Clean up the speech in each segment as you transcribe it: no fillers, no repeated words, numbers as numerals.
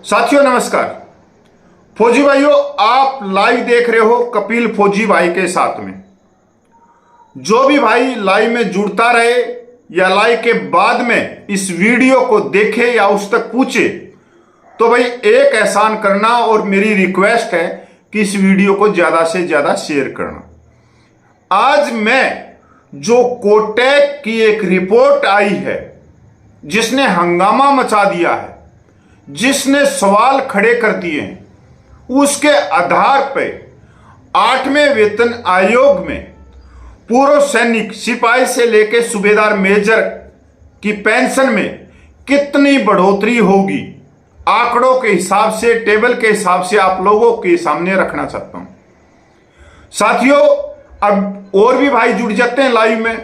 साथियों नमस्कार। फौजी भाइयों, आप लाइव देख रहे हो कपिल फौजी भाई के साथ में। जो भी भाई लाइव में जुड़ता रहे या लाइव के बाद में इस वीडियो को देखे या उस तक पूछे, तो भाई एक एहसान करना और मेरी रिक्वेस्ट है कि इस वीडियो को ज्यादा से ज्यादा शेयर करना। आज मैं जो कोटक की एक रिपोर्ट आई है जिसने हंगामा मचा दिया है, जिसने सवाल खड़े कर दिए हैं, उसके आधार पर 8वें वेतन आयोग में पूर्व सैनिक सिपाही से लेकर सूबेदार मेजर की पेंशन में कितनी बढ़ोतरी होगी, आंकड़ों के हिसाब से, टेबल के हिसाब से आप लोगों के सामने रखना चाहता हूं। साथियों, अब और भी भाई जुड़ जाते हैं लाइव में।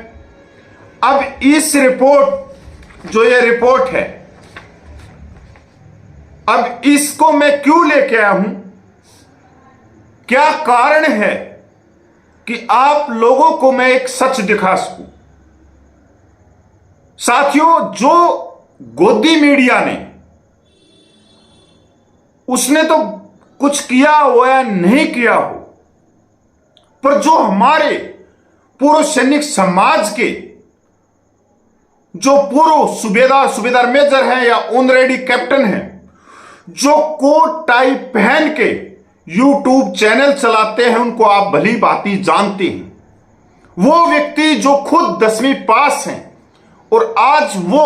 अब इस रिपोर्ट, जो ये रिपोर्ट है, अब इसको मैं क्यों लेके आया हूं, क्या कारण है कि आप लोगों को मैं एक सच दिखा सकूं। साथियों, जो गोदी मीडिया ने, उसने तो कुछ किया हो या नहीं किया हो, पर जो हमारे पूर्व सैनिक समाज के जो पूर्व सूबेदार मेजर हैं या ऑनरेडी कैप्टन हैं, जो कोट टाई पहन के यूट्यूब चैनल चलाते हैं, उनको आप भली भांति जानते हैं। वो व्यक्ति जो खुद 10वीं पास हैं और आज वो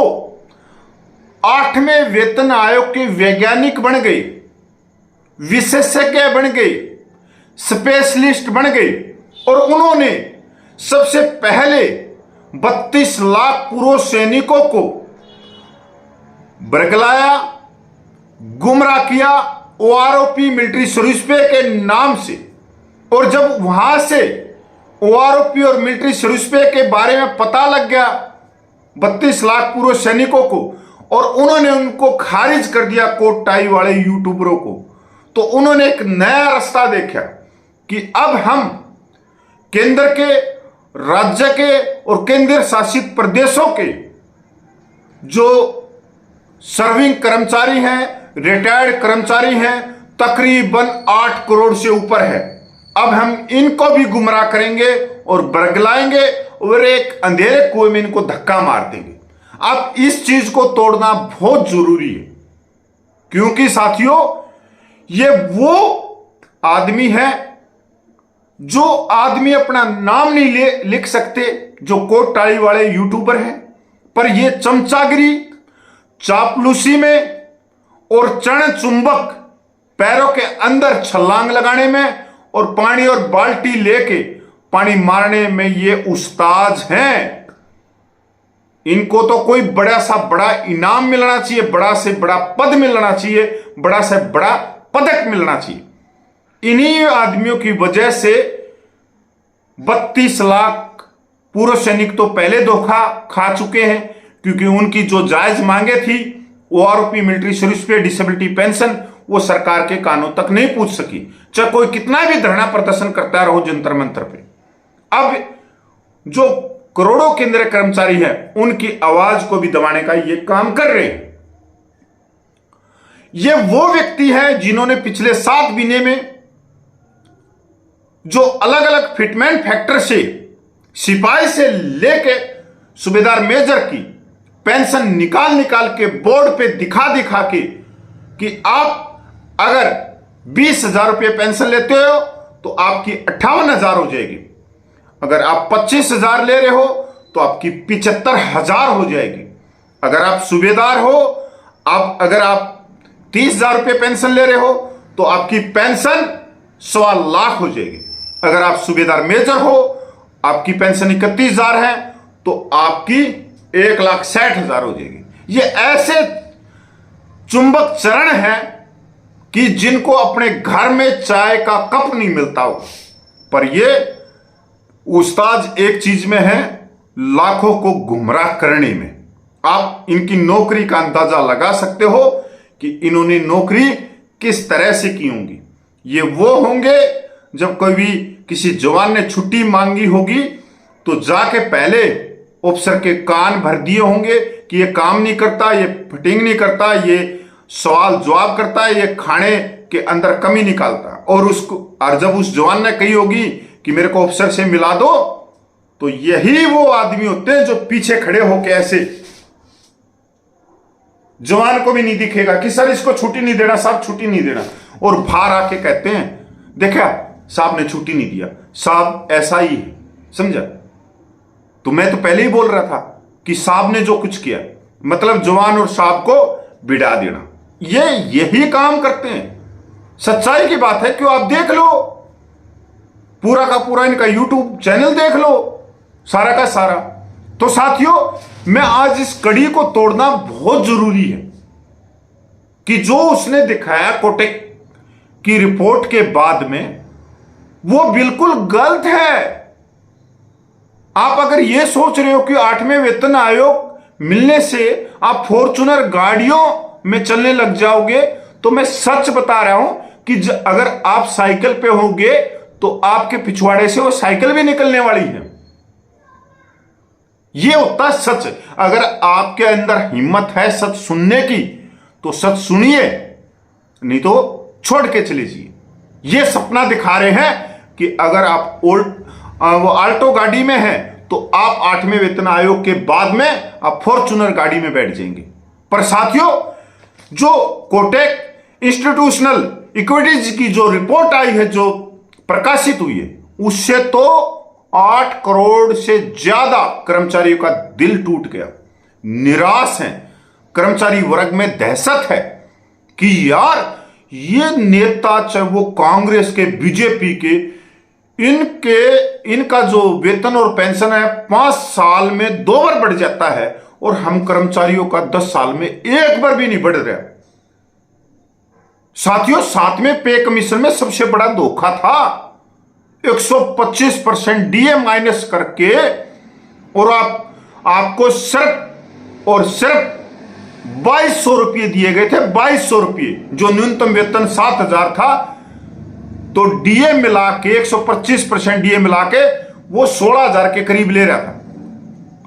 8वें वेतन आयोग के वैज्ञानिक बन गए, विशेषज्ञ बन गए, स्पेशलिस्ट बन गए, और उन्होंने सबसे पहले 32 लाख पूर्व सैनिकों को बरगलाया, गुमराह किया ओआरओपी मिलिट्री सर्विस पे के नाम से। और जब वहां से ओआरओपी और मिलिट्री सर्विस पे के बारे में पता लग गया 32 लाख पूर्व सैनिकों को, और उन्होंने उनको खारिज कर दिया कोट टाई वाले यूट्यूबरों को, तो उन्होंने एक नया रास्ता देखा कि अब हम केंद्र के, राज्य के और केंद्र शासित प्रदेशों के जो सर्विंग कर्मचारी हैं, रिटायर्ड कर्मचारी हैं, तकरीबन 8 करोड़ से ऊपर है, अब हम इनको भी गुमराह करेंगे और बरगलाएंगे और एक अंधेरे कुएं में इनको धक्का मार देंगे। अब इस चीज को तोड़ना बहुत जरूरी है, क्योंकि साथियों, ये वो आदमी है जो आदमी अपना नाम नहीं लिख सकते, जो कोट टाई वाले यूट्यूबर हैं, पर ये चमचागिरी, चापलूसी में और चरण चुंबक पैरों के अंदर छलांग लगाने में और पानी और बाल्टी लेके पानी मारने में ये उस्ताद हैं। इनको तो कोई बड़ा सा बड़ा इनाम मिलना चाहिए, बड़ा से बड़ा पद मिलना चाहिए, बड़ा से बड़ा पदक मिलना चाहिए। इन्हीं आदमियों की वजह से 32 लाख पूर्व सैनिक तो पहले धोखा खा चुके हैं, क्योंकि उनकी जो जायज मांगे थी ओआरओपी मिलिट्री सर्विस पे डिसेबिलिटी पेंशन, वो सरकार के कानों तक नहीं पूछ सकी, चाहे कोई कितना भी धरना प्रदर्शन करता रहो जंतर मंतर पे। अब जो करोड़ों केंद्रीय कर्मचारी हैं, उनकी आवाज को भी दबाने का ये काम कर रहे हैं। ये वो व्यक्ति हैं जिन्होंने पिछले 7 महीने में जो अलग अलग फिटमेंट फैक्टर से सिपाही से लेके सूबेदार मेजर की पेंशन निकाल के बोर्ड पे दिखा के कि आप अगर 20,000 रुपये पेंशन लेते हो तो आपकी 58,000 हो जाएगी, अगर आप 25,000 ले रहे हो तो आपकी 75,000 हो जाएगी, अगर आप सूबेदार हो, अगर आप 30,000 रुपये पेंशन ले रहे हो तो आपकी पेंशन 1,25,000 हो जाएगी, अगर आप सूबेदार मेजर हो, आपकी पेंशन 31,000 है तो आपकी 1,60,000 हो जाएगी। ये ऐसे चुंबक चरण है कि जिनको अपने घर में चाय का कप नहीं मिलता हो, पर ये उस्ताद एक चीज में है, लाखों को गुमराह करने में। आप इनकी नौकरी का अंदाजा लगा सकते हो कि इन्होंने नौकरी किस तरह से की होंगी। ये वो होंगे जब कोई भी किसी जवान ने छुट्टी मांगी होगी तो जाके पहले ऑफिसर के कान भर दिए होंगे कि ये काम नहीं करता, ये फिटिंग नहीं करता, ये सवाल जवाब करता है, ये खाने के अंदर कमी निकालता है। और जब उस जवान ने कही होगी कि मेरे को अफसर से मिला दो, तो यही वो आदमी होते हैं जो पीछे खड़े होके ऐसे, जवान को भी नहीं दिखेगा कि सर इसको छुट्टी नहीं देना, साहब छुट्टी नहीं देना, और बाहर आके कहते हैं देखा साहब ने छुट्टी नहीं दिया, साहब ऐसा ही है, समझा। तो मैं तो पहले ही बोल रहा था कि साहब ने जो कुछ किया, मतलब जवान और साहब को बिड़ा देना, ये यही काम करते हैं। सच्चाई की बात है, क्यों आप देख लो, पूरा का पूरा इनका यूट्यूब चैनल देख लो, सारा का सारा। तो साथियों, मैं आज इस कड़ी को तोड़ना बहुत जरूरी है कि जो उसने दिखाया कोटेक की रिपोर्ट के बाद में, वो बिल्कुल गलत है। आप अगर यह सोच रहे हो कि 8वें वेतन आयोग मिलने से आप फॉर्च्यूनर गाड़ियों में चलने लग जाओगे, तो मैं सच बता रहा हूं कि अगर आप साइकिल पे होंगे तो आपके पिछवाड़े से वो साइकिल भी निकलने वाली है। यह होता है सच। अगर आपके अंदर हिम्मत है सच सुनने की तो सच सुनिए, नहीं तो छोड़ के चले जाइए। यह सपना दिखा रहे हैं कि अगर आप वो आल्टो गाड़ी में हैं तो आप 8वें वेतन आयोग के बाद में आप फॉर्च्यूनर गाड़ी में बैठ जाएंगे। पर साथियों, जो कोटेक इंस्टीट्यूशनल इक्विटीज की जो रिपोर्ट आई है, जो प्रकाशित हुई है, उससे तो 8 करोड़ से ज्यादा कर्मचारियों का दिल टूट गया, निराश हैं। कर्मचारी वर्ग में दहशत है कि यार ये नेता, चाहे वो कांग्रेस के, बीजेपी के, इनका जो वेतन और पेंशन है 5 साल में 2 बार बढ़ जाता है, और हम कर्मचारियों का 10 साल में 1 बार भी नहीं बढ़ रहा। साथियों, 7वें पे कमीशन में सबसे बड़ा धोखा था, 125% डीए माइनस करके, और आपको सिर्फ और सिर्फ 2200 रुपये दिए गए थे। 2200 रुपये, जो न्यूनतम वेतन 7000 था, तो डीए मिला के 125% डीए मिला के वो 16000 के करीब ले रहा था,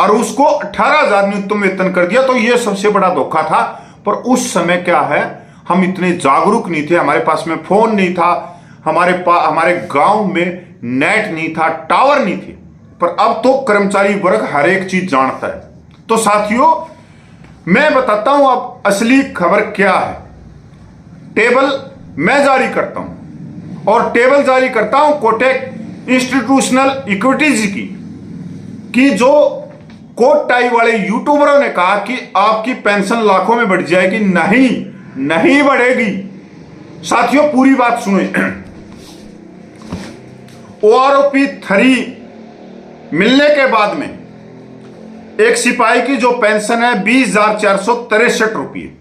और उसको 18000 न्यूनतम वेतन कर दिया। तो ये सबसे बड़ा धोखा था। पर उस समय क्या है, हम इतने जागरूक नहीं थे, हमारे पास में फोन नहीं था, हमारे गांव में नेट नहीं था, टावर नहीं थे। पर अब तो कर्मचारी वर्ग हर एक चीज जानता है। तो साथियों, मैं बताता हूं अब असली खबर क्या है। टेबल मैं जारी करता हूं, और टेबल जारी करता हूं कोटेक इंस्टीट्यूशनल इक्विटीज की जो कोट टाई वाले यूट्यूबरों ने कहा कि आपकी पेंशन लाखों में बढ़ जाएगी। नहीं बढ़ेगी। साथियों, पूरी बात सुनिए। ओआरओपी 3 मिलने के बाद में एक सिपाही की जो पेंशन है 20,463 रुपये,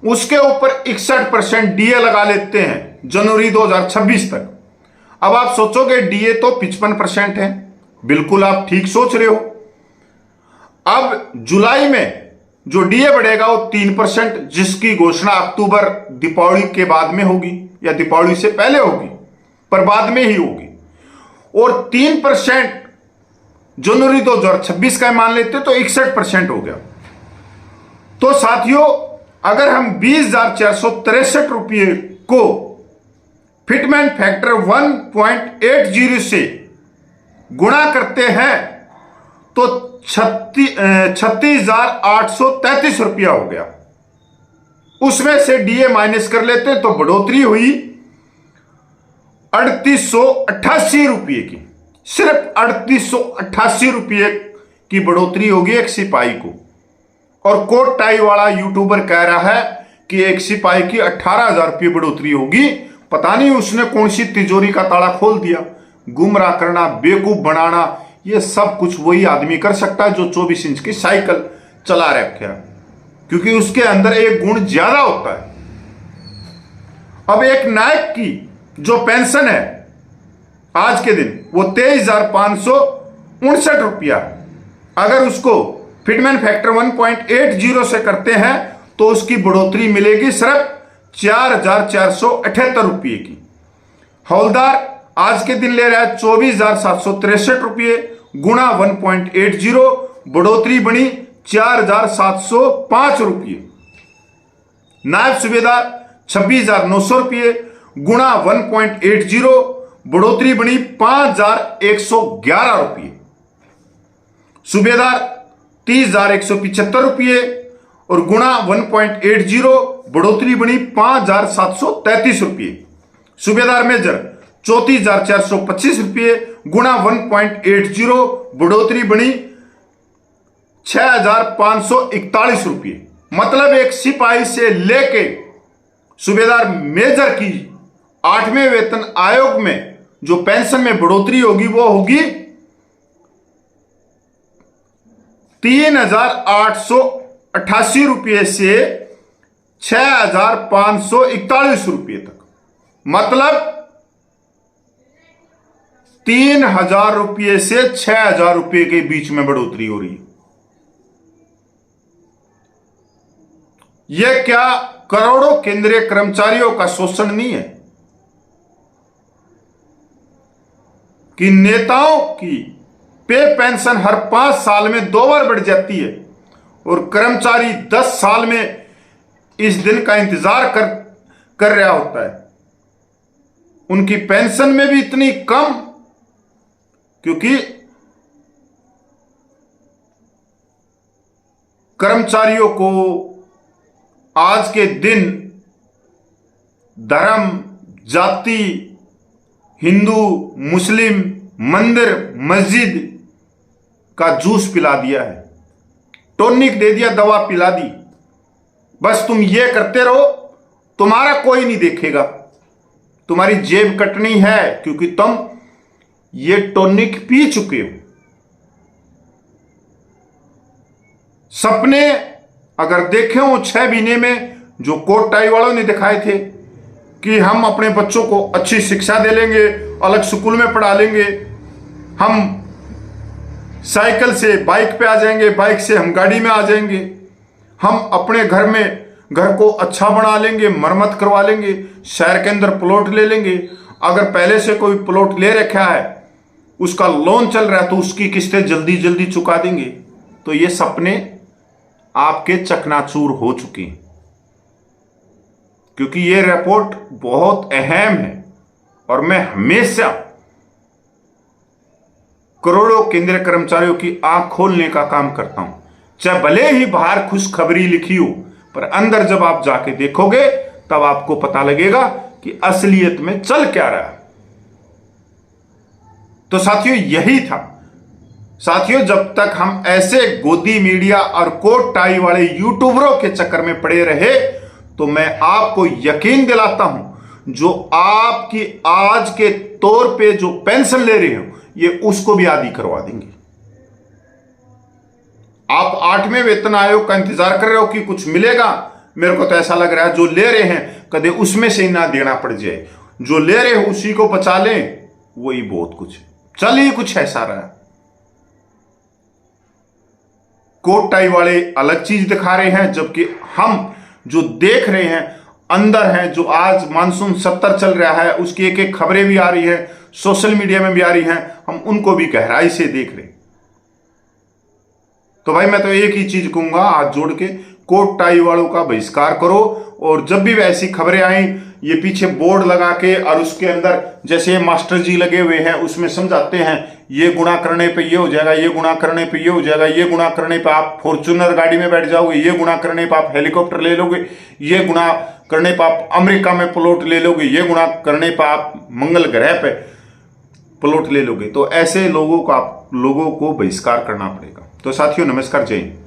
उसके ऊपर 61% डीए लगा लेते हैं जनवरी 2026 तक। अब आप सोचोगे डीए तो 55% है, बिल्कुल आप ठीक सोच रहे हो। अब जुलाई में जो डीए बढ़ेगा वो 3%, जिसकी घोषणा अक्टूबर दीपावली के बाद में होगी, या दीपावली से पहले होगी, पर बाद में ही होगी। और 3% जनवरी 2026 का मान लेते तो 61% हो गया। तो साथियों, अगर हम 20,463 रुपये को फिटमेंट फैक्टर 1.80 से गुणा करते हैं तो 36,833 रुपया हो गया। उसमें से डीए माइनस कर लेते तो बढ़ोतरी हुई 3888 रुपये की। सिर्फ 3888 रुपये की बढ़ोतरी होगी एक सिपाही को। और कोट टाई वाला यूट्यूबर कह रहा है कि एक सिपाही की 18,000 रुपये बढ़ोतरी होगी। पता नहीं उसने कौन सी तिजोरी का ताला खोल दिया। गुमराह करना, बेवकूफ बनाना, ये सब कुछ वही आदमी कर सकता है जो 24 इंच की साइकिल चला रखा है, क्योंकि उसके अंदर एक गुण ज्यादा होता है। अब एक नायक की जो पेंशन है आज के दिन वो 23,559 रुपया, अगर उसको फिटमेंट फैक्टर 1.80 से करते हैं तो उसकी बढ़ोतरी मिलेगी सिर्फ 4,478 रुपये की। हवलदार आज के दिन ले रहा है 24,763 रुपये, गुणा 1.80, बढ़ोतरी बनी 4,705 रुपये। नायब सूबेदार 26,900 रुपये गुणा 1.80, बढ़ोतरी बनी 5,111 रुपये। सूबेदार 30,175 रुपये और गुणा 1.80, बढ़ोतरी बनी 5,733 रुपये। सूबेदार मेजर 34,425 रुपये गुणा 1.80, बढ़ोतरी बनी 6,541 रुपये। मतलब एक सिपाही से लेके सूबेदार मेजर की 8वें वेतन आयोग में जो पेंशन में बढ़ोतरी होगी वो होगी 3,888 रुपये से 6,541 रुपये तक। मतलब 3,000 रुपये से 6,000 रुपये के बीच में बढ़ोतरी हो रही है। यह क्या करोड़ों केंद्रीय कर्मचारियों का शोषण नहीं है कि नेताओं की पे पेंशन हर 5 साल में 2 बार बढ़ जाती है और कर्मचारी 10 साल में इस दिन का इंतजार कर रहा होता है। उनकी पेंशन में भी इतनी कम, क्योंकि कर्मचारियों को आज के दिन धर्म, जाति, हिंदू, मुस्लिम, मंदिर, मस्जिद का जूस पिला दिया है, टॉनिक दे दिया, दवा पिला दी। बस तुम ये करते रहो, तुम्हारा कोई नहीं देखेगा, तुम्हारी जेब कटनी है क्योंकि तुम ये टॉनिक पी चुके हो। सपने अगर देखे हो 6 महीने में जो कोट टाई वालों ने दिखाए थे कि हम अपने बच्चों को अच्छी शिक्षा दे लेंगे, अलग स्कूल में पढ़ा लेंगे, हम साइकिल से बाइक पे आ जाएंगे, बाइक से हम गाड़ी में आ जाएंगे, हम अपने घर को अच्छा बना लेंगे, मरम्मत करवा लेंगे, शहर के अंदर प्लॉट ले लेंगे। अगर पहले से कोई प्लॉट ले रखा है, उसका लोन चल रहा है तो उसकी किस्तें जल्दी जल्दी चुका देंगे। तो ये सपने आपके चकनाचूर हो चुके हैं, क्योंकि ये रिपोर्ट बहुत अहम है और मैं हमेशा करोड़ों केंद्रीय कर्मचारियों की आंख खोलने का काम करता हूं। चाहे भले ही बाहर खुशखबरी लिखी हो, पर अंदर जब आप जाके देखोगे तब आपको पता लगेगा कि असलियत में चल क्या रहा है। तो साथियों, यही था। साथियों, जब तक हम ऐसे गोदी मीडिया और कोट टाई वाले यूट्यूबरों के चक्कर में पड़े रहे तो मैं आपको यकीन दिलाता हूं, जो आपकी आज के तौर पे जो पेंशन ले रहे हो ये उसको भी आदी करवा देंगे। आप 8वें वेतन आयोग का इंतजार कर रहे हो कि कुछ मिलेगा। मेरे को तो ऐसा लग रहा है जो ले रहे हैं कदे उसमें से ही ना देना पड़ जाए, जो ले रहे हो उसी को बचा लें, वही बहुत कुछ चल ही कुछ ऐसा रहा। कोट टाई वाले अलग चीज दिखा रहे हैं, जबकि हम जो देख रहे हैं अंदर है, जो आज मानसून 70 चल रहा है उसकी एक एक खबरें भी आ रही है, सोशल मीडिया में भी आ रही हैं, हम उनको भी गहराई से देख रहे हैं। तो भाई मैं तो एक ही चीज कहूंगा, हाथ जोड़ के कोट टाई वालों का बहिष्कार करो। और जब भी ऐसी खबरें आई, ये पीछे बोर्ड लगा के और उसके अंदर जैसे मास्टर जी लगे हुए हैं उसमें समझाते हैं, ये गुणा करने पे ये हो जाएगा, ये गुणा करने पे ये हो जाएगा, ये गुणा करने पे आप फॉर्च्यूनर गाड़ी में बैठ जाओगे, ये गुणा करने पे आप हेलीकॉप्टर ले लोगे, ये गुणा करने पे आप अमेरिका में प्लॉट ले लोगे, ये गुणा करने पे आप मंगल ग्रह पे प्लॉट ले लोगे। तो ऐसे लोगों को बहिष्कार करना पड़ेगा। तो साथियों, नमस्कार, जय हिंद।